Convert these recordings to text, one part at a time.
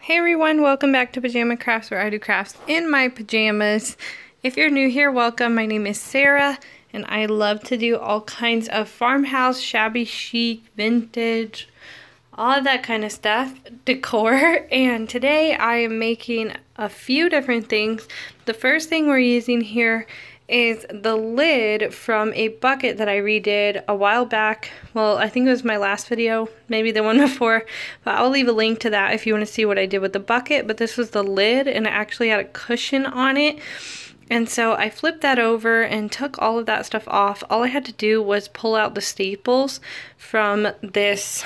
Hey everyone, welcome back to Pajama Crafts, where I do crafts in my pajamas. If you're new here, welcome. My name is Sarah, and I love to do all kinds of farmhouse, shabby chic, vintage, all of that kind of stuff, decor. And today I am making a few different things. The first thing we're using here is the lid from a bucket that I redid a while back. Well, I think it was my last video, maybe the one before, but I'll leave a link to that if you want to see what I did with the bucket. But this was the lid, and it actually had a cushion on it. And so I flipped that over and took all of that stuff off. All I had to do was pull out the staples from this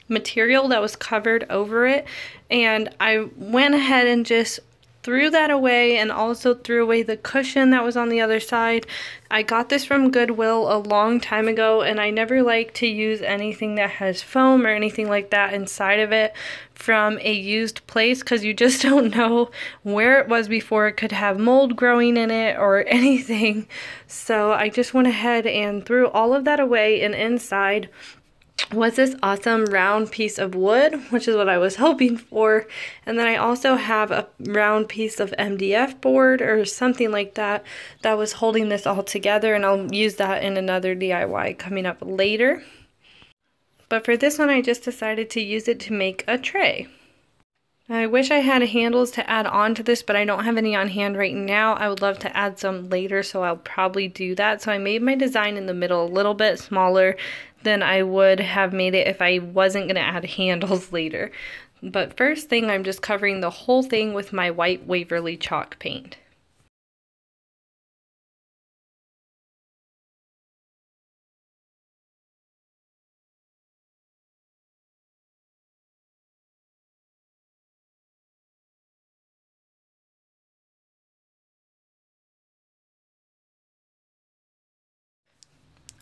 material that was covered over it, and I went ahead and just threw that away, and also threw away the cushion that was on the other side. I got this from Goodwill a long time ago, and I never like to use anything that has foam or anything like that inside of it from a used place, because you just don't know where it was before. It could have mold growing in it or anything. So I just went ahead and threw all of that away, and inside was this awesome round piece of wood, which is what I was hoping for. And then I also have a round piece of MDF board or something like that that was holding this all together, and I'll use that in another DIY coming up later. But for this one, I just decided to use it to make a tray. I wish I had handles to add on to this, but I don't have any on hand right now. I would love to add some later, so I'll probably do that. So I made my design in the middle a little bit smaller than I would have made it if I wasn't going to add handles later. But first thing, I'm just covering the whole thing with my white Waverly chalk paint.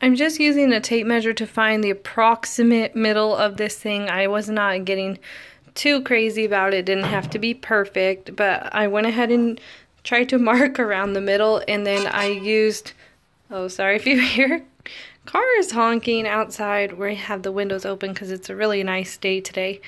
I'm just using a tape measure to find the approximate middle of this thing. I was not getting too crazy about it. It didn't have to be perfect, but I went ahead and tried to mark around the middle, and then I used, oh, sorry if you hear cars honking outside. We have the windows open because it's a really nice day today.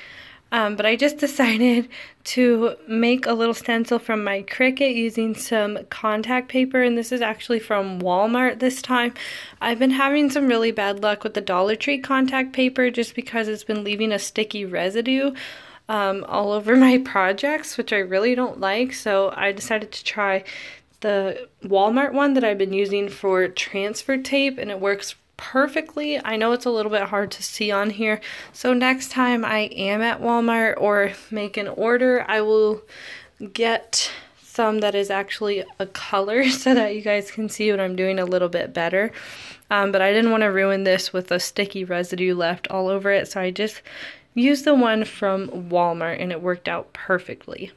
But I just decided to make a little stencil from my Cricut using some contact paper, and this is actually from Walmart this time. I've been having some really bad luck with the Dollar Tree contact paper just because it's been leaving a sticky residue all over my projects, which I really don't like. So I decided to try the Walmart one that I've been using for transfer tape, and it works perfectly. I know it's a little bit hard to see on here, so next time I am at Walmart or make an order, I will get some that is actually a color so that you guys can see what I'm doing a little bit better. But I didn't want to ruin this with a sticky residue left all over it, so I just used the one from Walmart, and it worked out perfectly.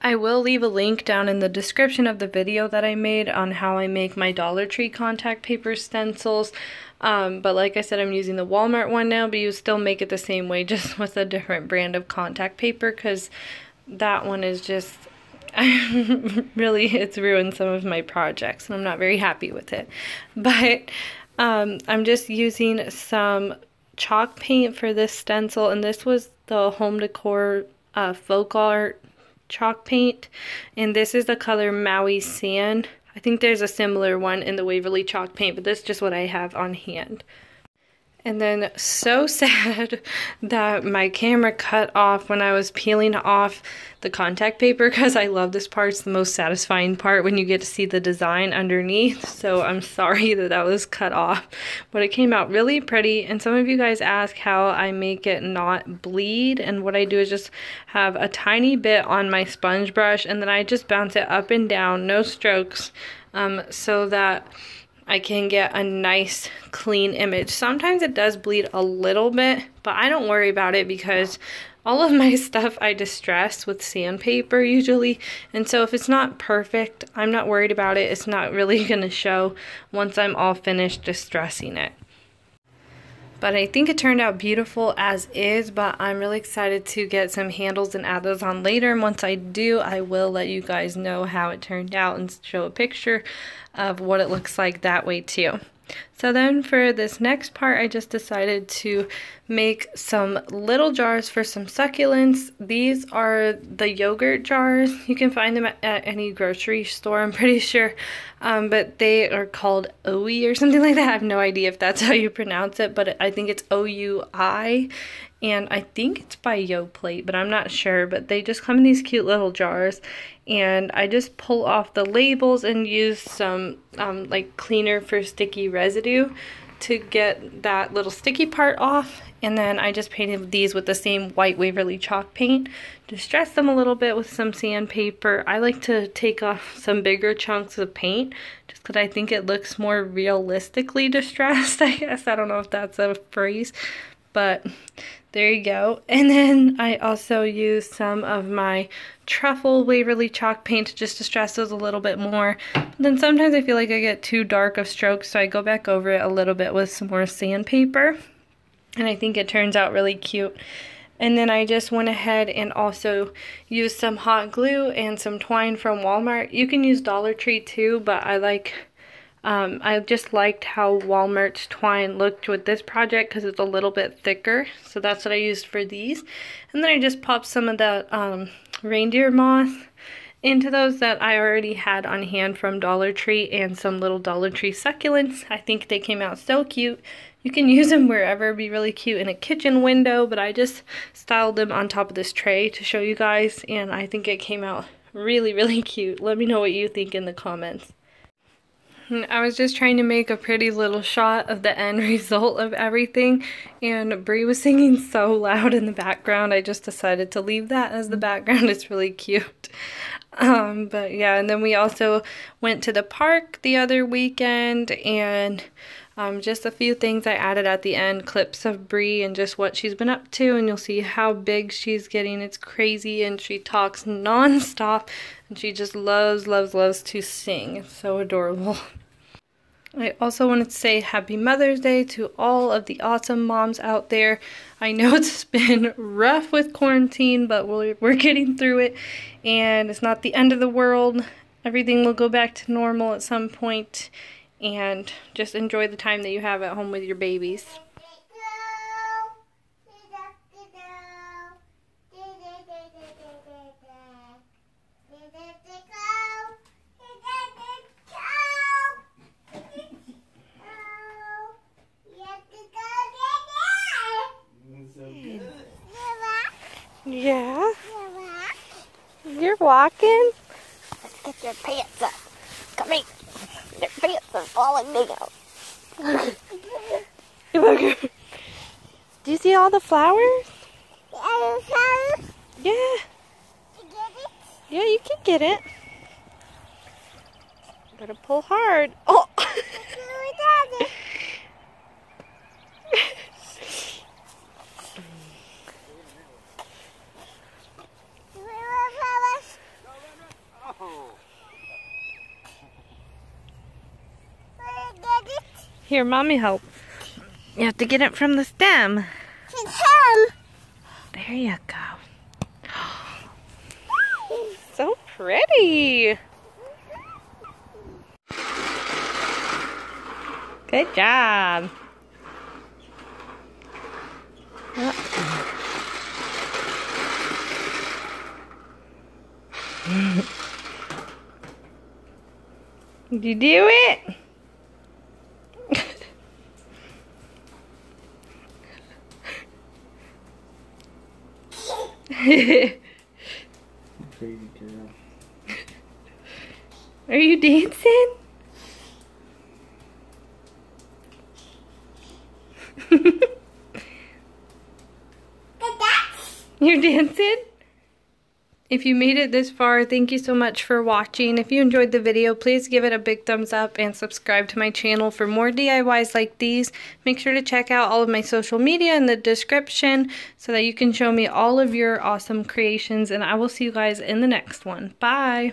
I will leave a link down in the description of the video that I made on how I make my Dollar Tree contact paper stencils. But like I said, I'm using the Walmart one now, but you still make it the same way, just with a different brand of contact paper, because that one is just, really, it's ruined some of my projects, and I'm not very happy with it. But I'm just using some chalk paint for this stencil, and this was the Home Decor Folk Art chalk paint, and this is the color Maui Sand. I think there's a similar one in the Waverly chalk paint, but this is just what I have on hand. And then, so sad that my camera cut off when I was peeling off the contact paper, because I love this part. It's the most satisfying part when you get to see the design underneath. So I'm sorry that that was cut off, but it came out really pretty. And some of you guys ask how I make it not bleed, and what I do is just have a tiny bit on my sponge brush, and then I just bounce it up and down, no strokes, so that I can get a nice clean image. Sometimes it does bleed a little bit, but I don't worry about it because all of my stuff I distress with sandpaper usually, and so if it's not perfect, I'm not worried about it. It's not really going to show once I'm all finished distressing it. But I think it turned out beautiful as is, but I'm really excited to get some handles and add those on later. And once I do, I will let you guys know how it turned out and show a picture of what it looks like that way too. So then for this next part, I just decided to make some little jars for some succulents. These are the yogurt jars. You can find them at any grocery store, I'm pretty sure. But they are called OUI or something like that. I have no idea if that's how you pronounce it, but I think it's OUI. And I think it's by Yoplait, but I'm not sure. But they just come in these cute little jars. And I just pull off the labels and use some like cleaner for sticky residue to get that little sticky part off. And then I just painted these with the same white Waverly chalk paint. Distress them a little bit with some sandpaper. I like to take off some bigger chunks of paint just because I think it looks more realistically distressed, I guess. I don't know if that's a phrase, but there you go. And then I also use some of my truffle Waverly chalk paint to just distress those a little bit more. But then sometimes I feel like I get too dark of strokes, so I go back over it a little bit with some more sandpaper. And I think it turns out really cute. And then I just went ahead and also used some hot glue and some twine from Walmart. You can use Dollar Tree too, but I just liked how Walmart's twine looked with this project because it's a little bit thicker. So that's what I used for these. And then I just popped some of that reindeer moss into those that I already had on hand from Dollar Tree and some little Dollar Tree succulents. I think they came out so cute. You can use them wherever. It'd be really cute in a kitchen window, but I just styled them on top of this tray to show you guys, and I think it came out really, really cute. Let me know what you think in the comments. I was just trying to make a pretty little shot of the end result of everything, and Brie was singing so loud in the background. I just decided to leave that as the background. It's really cute. But yeah, and then we also went to the park the other weekend, and just a few things I added at the end, clips of Brie and just what she's been up to, and you'll see how big she's getting. It's crazy, and she talks non-stop, and she just loves, loves, loves to sing. It's so adorable. I also wanted to say Happy Mother's Day to all of the awesome moms out there. I know it's been rough with quarantine, but we're getting through it, and it's not the end of the world. Everything will go back to normal at some point, and just enjoy the time that you have at home with your babies. Yeah? You're walking? Let's get your pants up. Come here. Your pants are falling down. Do you see all the flowers? Yeah. Yeah, you can get it. Gotta pull hard. Oh! Here, Mommy help. You have to get it from the stem. There you go. So pretty. Good job. Did you do it? Crazy girl. Are you dancing? You're dancing? If you made it this far, thank you so much for watching. If you enjoyed the video, please give it a big thumbs up and subscribe to my channel for more DIYs like these. Make sure to check out all of my social media in the description so that you can show me all of your awesome creations, and I will see you guys in the next one. Bye!